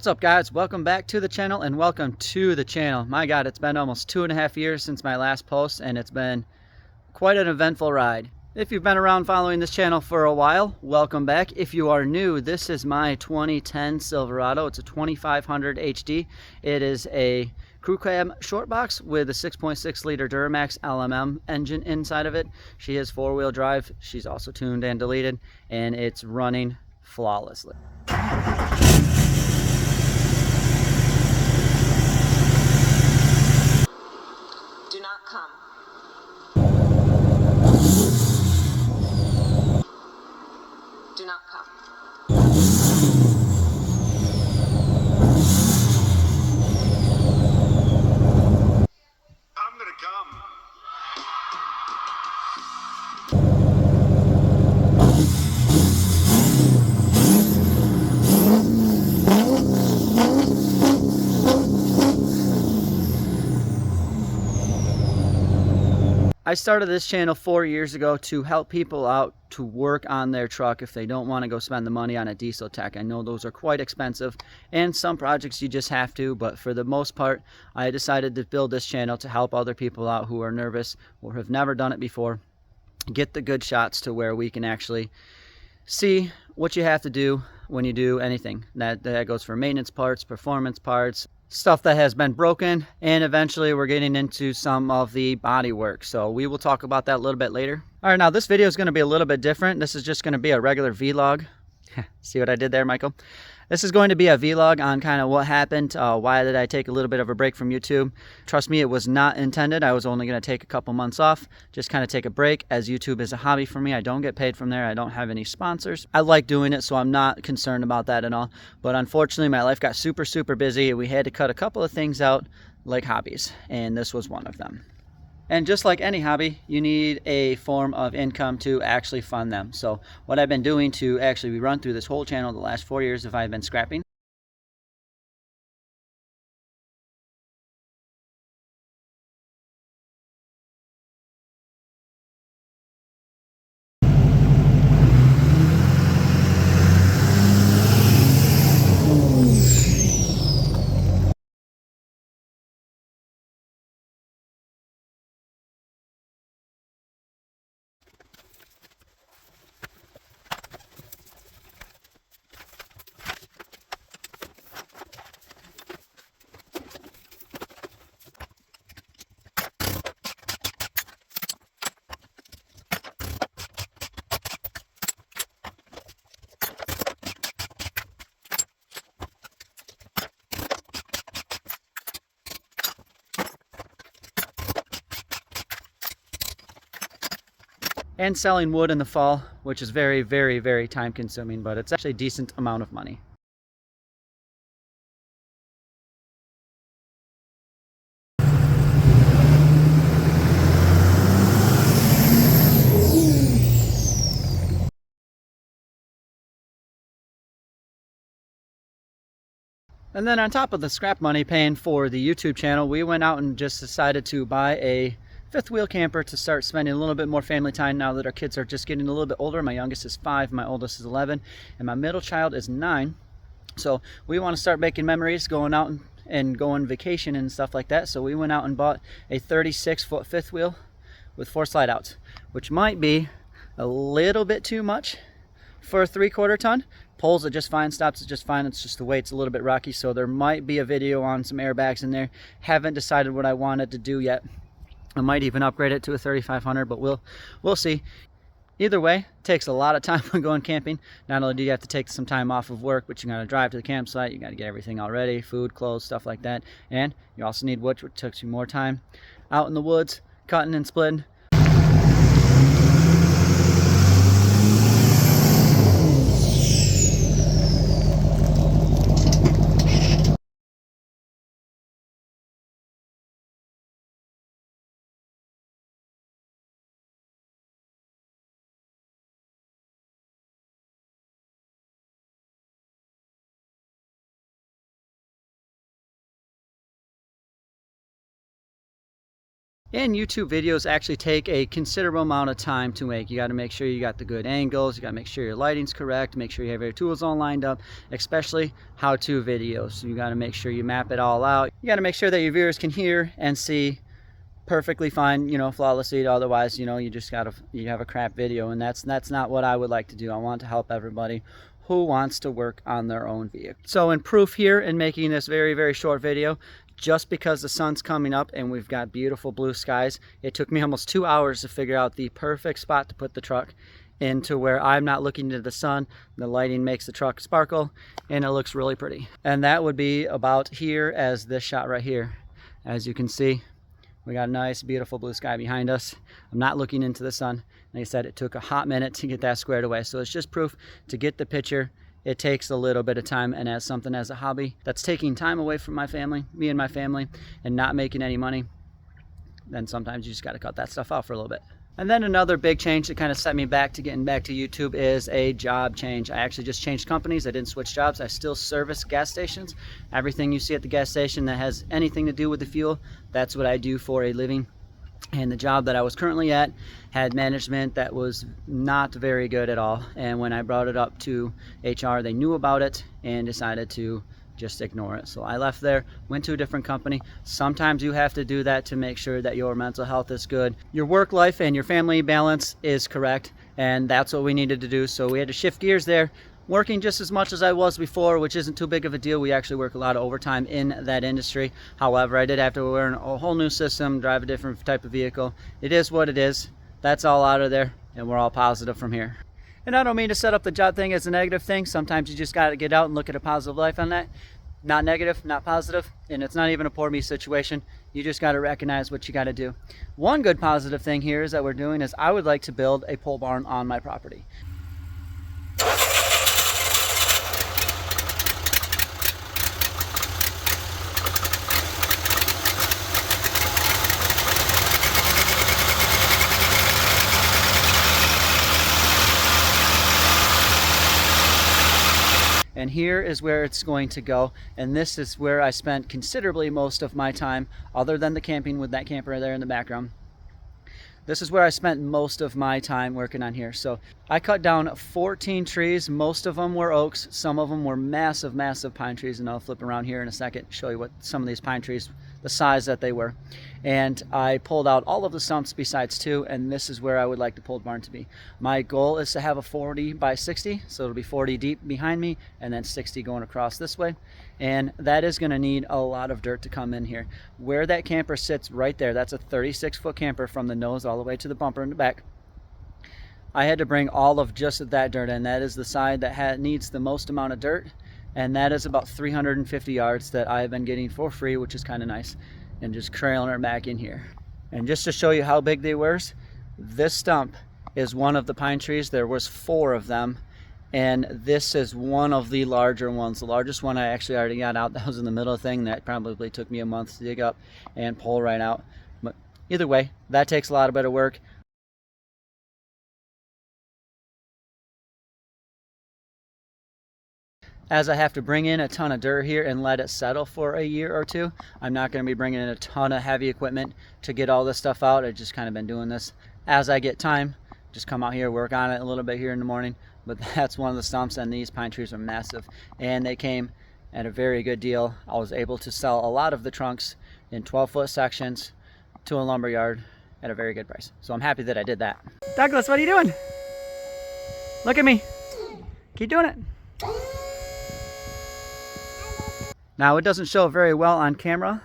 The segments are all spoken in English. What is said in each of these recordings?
What's up, guys? Welcome back to the channel and welcome to the channel. My God, it's been almost 2.5 years since my last post and it's been quite an eventful ride. If you've been around following this channel for a while, welcome back. If you are new, this is my 2010 Silverado. It's a 2500 HD. It is a crew cab short box with a 6.6 liter Duramax LMM engine inside of it. She has 4-wheel drive. She's also tuned and deleted, and it's running flawlessly. Do not come. Do not come. I'm gonna come. I started this channel 4 years ago to help people out to work on their truck if they don't want to go spend the money on a diesel tech. I know those are quite expensive, and some projects you just have to, but for the most part, I decided to build this channel to help other people out who are nervous or have never done it before, get the good shots to where we can actually see what you have to do when you do anything. That goes for maintenance parts, performance parts, stuff that has been broken, and eventually we're getting into some of the body work. So we will talk about that a little bit later. All right, now this video is going to be a little bit different. This is just going to be a regular vlog. See what I did there, Michael? This is going to be a vlog on kind of what happened. Why did I take a little bit of a break from YouTube? Trust me, it was not intended. I was only going to take a couple months off, just kind of take a break, as YouTube is a hobby for me. I don't get paid from there. I don't have any sponsors. I like doing it, so I'm not concerned about that at all. But unfortunately, my life got super busy. We had to cut a couple of things out, like hobbies, and this was one of them. And just like any hobby, you need a form of income to actually fund them. So what I've been doing to actually run through this whole channel the last 4 years, if I've been scrapping. And selling wood in the fall, which is very time consuming, but it's actually a decent amount of money. And then on top of the scrap money paying for the YouTube channel, we went out and just decided to buy a fifth wheel camper to start spending a little bit more family time now that our kids are just getting a little bit older. My youngest is 5, my oldest is 11, and my middle child is 9. So we want to start making memories, going out and going vacation and stuff like that. So we went out and bought a 36-foot fifth wheel with 4 slide outs, which might be a little bit too much for a 3/4 ton. Pulls it just fine, stops it just fine. It's just the way it's a little bit rocky, so there might be a video on some airbags in there. Haven't decided what I wanted to do yet. I might even upgrade it to a 3500, but we'll see. Either way, it takes a lot of time when going camping. Not only do you have to take some time off of work, but you got to drive to the campsite, you got to get everything all ready, food, clothes, stuff like that. And you also need wood, which takes you more time out in the woods, cutting and splitting. And YouTube videos actually take a considerable amount of time to make. You got to make sure you got the good angles, you got to make sure your lighting's correct, make sure you have your tools all lined up, especially how-to videos. So you got to make sure you map it all out. You got to make sure that your viewers can hear and see perfectly fine, you know, flawlessly. Otherwise, you know, you have a crap video, and that's not what I would like to do. I want to help everybody who wants to work on their own vehicle. So in proof here, in making this very, very short video, just because the sun's coming up and we've got beautiful blue skies, it took me almost 2 hours to figure out the perfect spot to put the truck into where I'm not looking into the sun. The lighting makes the truck sparkle and it looks really pretty. And that would be about here as this shot right here. As you can see, we got a nice, beautiful blue sky behind us. I'm not looking into the sun. Like I said, it took a hot minute to get that squared away. So it's just proof to get the picture. It takes a little bit of time, and as something as a hobby that's taking time away from my family, me and my family, and not making any money, then sometimes you just got to cut that stuff out for a little bit. And then another big change that kind of set me back to getting back to YouTube is a job change. I actually just changed companies. I didn't switch jobs. I still service gas stations. Everything you see at the gas station that has anything to do with the fuel, that's what I do for a living. And the job that I was currently at had management that was not very good at all. And when I brought it up to HR, they knew about it and decided to just ignore it. So I left there, went to a different company. Sometimes you have to do that to make sure that your mental health is good, your work life and your family balance is correct. And that's what we needed to do. So we had to shift gears there, working just as much as I was before, which isn't too big of a deal. We actually work a lot of overtime in that industry. However, I did have to learn a whole new system, drive a different type of vehicle. It is what it is. That's all out of there, and we're all positive from here. And I don't mean to set up the job thing as a negative thing. Sometimes you just got to get out and look at a positive life on that. Not negative, not positive, and it's not even a poor me situation. You just got to recognize what you got to do. One good positive thing here is that we're doing is I would like to build a pole barn on my property. And here is where it's going to go, and this is where I spent considerably most of my time, other than the camping with that camper there in the background. This is where I spent most of my time working on here. So I cut down 14 trees. Most of them were oaks. Some of them were massive, massive pine trees, and I'll flip around here in a second, show you what some of these pine trees, the size that they were. And I pulled out all of the stumps besides 2, and this is where I would like the pole barn to be. My goal is to have a 40 by 60, so it'll be 40 deep behind me and then 60 going across this way. And that is going to need a lot of dirt to come in here. Where that camper sits right there, that's a 36-foot camper from the nose all the way to the bumper in the back. I had to bring all of just that dirt in. That is the side that needs the most amount of dirt, and that is about 350 yards that I've been getting for free, which is kind of nice, and just trailing it back in here. And just to show you how big they were, this stump is one of the pine trees. There was 4 of them, and this is one of the larger ones. The largest one I actually already got out. That was in the middle of the thing. That probably took me a month to dig up and pull right out. But either way, that takes a lot of bit of work. As I have to bring in a ton of dirt here and let it settle for a year or 2, I'm not going to be bringing in a ton of heavy equipment to get all this stuff out. I've just kind of been doing this as I get time. Just come out here, work on it a little bit here in the morning. But that's one of the stumps, and these pine trees are massive. And they came at a very good deal. I was able to sell a lot of the trunks in 12-foot sections to a lumber yard at a very good price. So I'm happy that I did that. Douglas, what are you doing? Look at me. Keep doing it. Now it doesn't show very well on camera,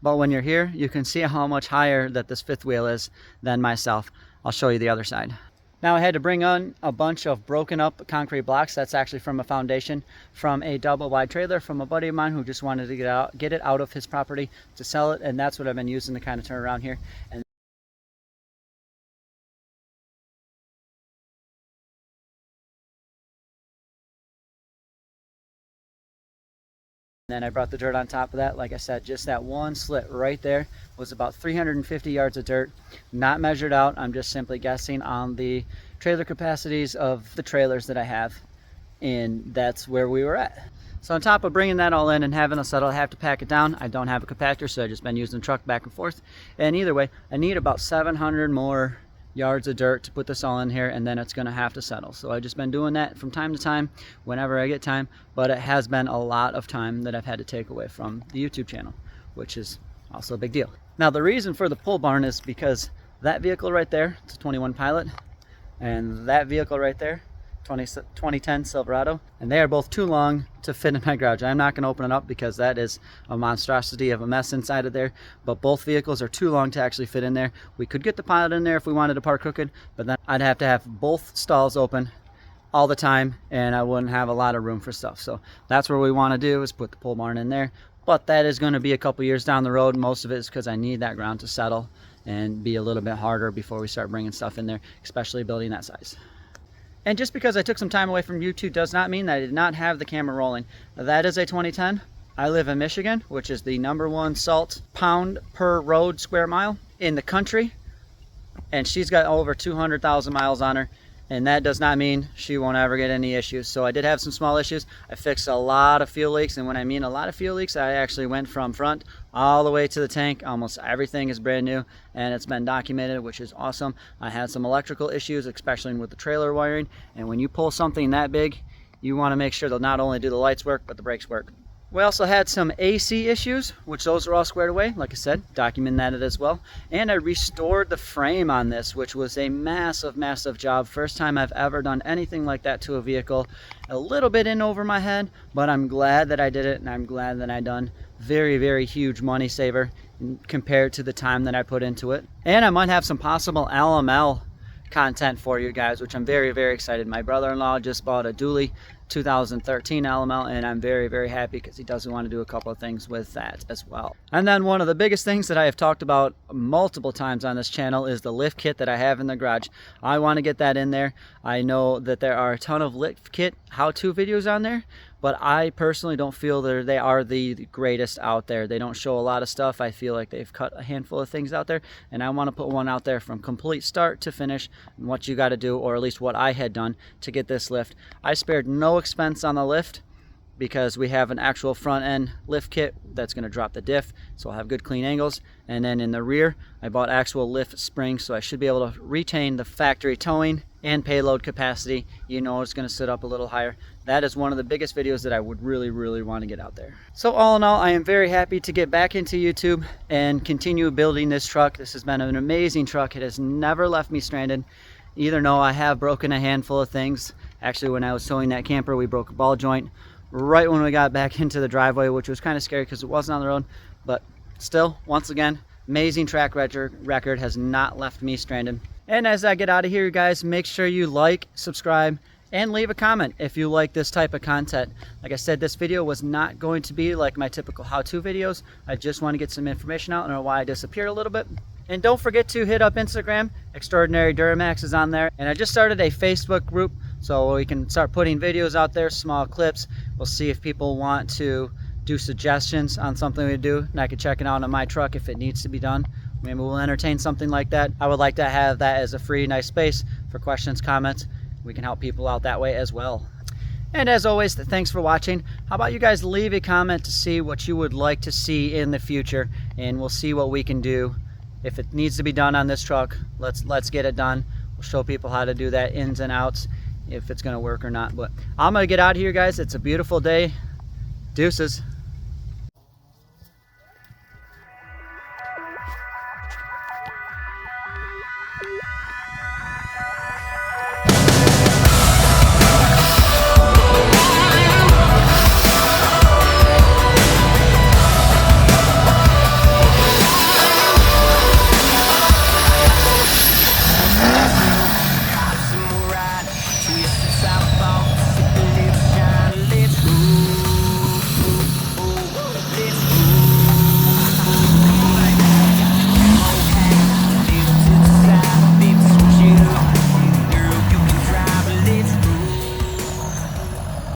but when you're here, you can see how much higher that this 5th wheel is than myself. I'll show you the other side. Now I had to bring on a bunch of broken up concrete blocks. That's actually from a foundation from a double wide trailer from a buddy of mine who just wanted to get it out of his property to sell it, and that's what I've been using to kind of turn around here. And then I brought the dirt on top of that. Like I said, just that one slit right there was about 350 yards of dirt, not measured out. I'm just simply guessing on the trailer capacities of the trailers that I have, and that's where we were at. So on top of bringing that all in and having a settle, I have to pack it down. I don't have a compactor, so I've just been using the truck back and forth. And either way, I need about 700 more yards of dirt to put this all in here, and then it's going to have to settle. So I've just been doing that from time to time whenever I get time, but it has been a lot of time that I've had to take away from the YouTube channel, which is also a big deal. Now the reason for the pole barn is because that vehicle right there, it's a 21 Pilot, and that vehicle right there, 2010 Silverado, and they are both too long to fit in my garage. I'm not going to open it up because that is a monstrosity of a mess inside of there, but both vehicles are too long to actually fit in there. We could get the Pilot in there if we wanted to park crooked, but then I'd have to have both stalls open all the time and I wouldn't have a lot of room for stuff. So that's what we want to do, is put the pole barn in there, but that is going to be a couple years down the road. Most of it is because I need that ground to settle and be a little bit harder before we start bringing stuff in there, especially building that size. And just because I took some time away from YouTube does not mean that I did not have the camera rolling. That is a 2010. I live in Michigan, which is the #1 salt pound per road square mile in the country. And she's got over 200,000 miles on her. And that does not mean she won't ever get any issues. So I did have some small issues. I fixed a lot of fuel leaks. And when I mean a lot of fuel leaks, I actually went from front all the way to the tank. Almost everything is brand new and it's been documented, which is awesome. I had some electrical issues, especially with the trailer wiring. And when you pull something that big, you want to make sure that not only do the lights work, but the brakes work. We also had some AC issues, which those are all squared away. Like I said, documented as well. And I restored the frame on this, which was a massive, massive job. First time I've ever done anything like that to a vehicle. A little bit in over my head, but I'm glad that I did it, and I'm glad that I done. Very, very huge money saver compared to the time that I put into it. And I might have some possible LML content for you guys, which I'm very, very excited. My brother-in-law just bought a dually 2013 LML, and I'm very, very happy because he does want to do a couple of things with that as well. And then one of the biggest things that I have talked about multiple times on this channel is the lift kit that I have in the garage. I want to get that in there. I know that there are a ton of lift kit how-to videos on there, but I personally don't feel that they are the greatest out there. They don't show a lot of stuff. I feel like they've cut a handful of things out there, and I want to put one out there from complete start to finish, and what you got to do, or at least what I had done to get this lift. I spared no expense on the lift because we have an actual front end lift kit that's going to drop the diff, so I'll have good clean angles. And then in the rear, I bought actual lift springs, so I should be able to retain the factory towing and payload capacity. You know, it's going to sit up a little higher. That is one of the biggest videos that I would really, really want to get out there. So all in all, I am very happy to get back into YouTube and continue building this truck. This has been an amazing truck. It has never left me stranded. Either no, I have broken a handful of things. Actually, when I was towing that camper, we broke a ball joint right when we got back into the driveway, which was kind of scary because it wasn't on the road. But still, once again, amazing track record, has not left me stranded. And as I get out of here, you guys, make sure you like, subscribe, and leave a comment if you like this type of content. Like I said, this video was not going to be like my typical how-to videos. I just want to get some information out and why I disappeared a little bit. And don't forget to hit up Instagram. Extraordinary Duramax is on there. And I just started a Facebook group, so we can start putting videos out there, small clips. We'll see if people want to do suggestions on something we do, and I can check it out on my truck if it needs to be done. Maybe we'll entertain something like that. I would like to have that as a free, nice space for questions, comments. We can help people out that way as well. And as always, thanks for watching. How about you guys leave a comment to see what you would like to see in the future, and we'll see what we can do. If it needs to be done on this truck, let's get it done. We'll show people how to do that, ins and outs, if it's going to work or not. But I'm going to get out of here, guys. It's a beautiful day. Deuces.